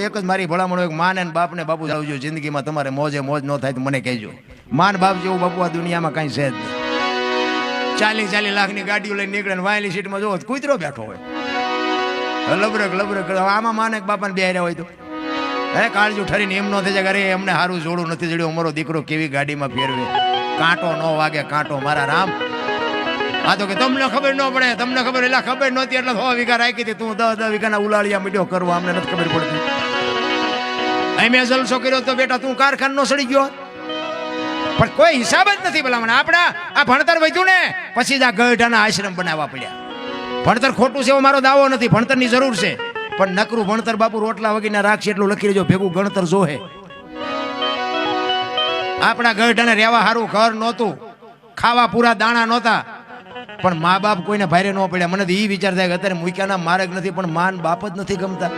એક જ મારી ભલામણ હોય, માને ને બાપને બાપુ જાવજો. જિંદગીમાં તમારે મોજે મોજ ન થાય તો મને કહેજો. માન બાપ જેવું બાપુ આ દુનિયામાં કઈ છે જ નહીં. 40 લાખની ગાડીઓ લઈને નીકળે ને વાયલી સીટમાં જોવો કૂતરો બેઠો હોય, લબરક આમાં માને બાપાને બેહાર્યા હોય તો કાળજુ ઠરીને એમ ન થઈ જાય, અરે એમને સારું જોડું નથી જડ્યું, અમારો દીકરો કેવી ગાડીમાં ફેરવે, કાંટો ન વાગે કાંટો. મારા રામ, આ તો કે તમને ખબર ન પડે, તમને ખબર, એટલે ખબર નહોતી એટલે 100 વીઘા રાખી હતી, તું 10 વીઘાના ઉલાળિયા મીડિયો કરવા, અમને નથી ખબર પડતી. અહીં મેં જલસો કર્યો તો બેટા તું કારખાન નો સડી ગયો, પણ કોઈ હિસાબ જ નથી. ભલામણ આપણા આ ભણતર વધ્યું ને પછી જ આ ગઢાના આશ્રમ બનાવવા પડ્યા. ભણતર ખોટું છે એવો મારો દાવો નથી, ભણતરની જરૂર છે, પણ નકરું ભણતર બાપુ રોટલા વગીના રાખશે એટલું લખી લેજો, ભેગું ગણતર જોહે. આપણા ગઢાને રહેવા સારું ઘર નહોતું, ખાવા પૂરા દાણા નહોતા, પણ મા બાપ કોઈને ભારે ન પડ્યા. મને તો એ વિચાર થાય કે અત્યારે મૂક્યાના માર્ગ નથી, પણ માન બાપ જ નથી ગમતા.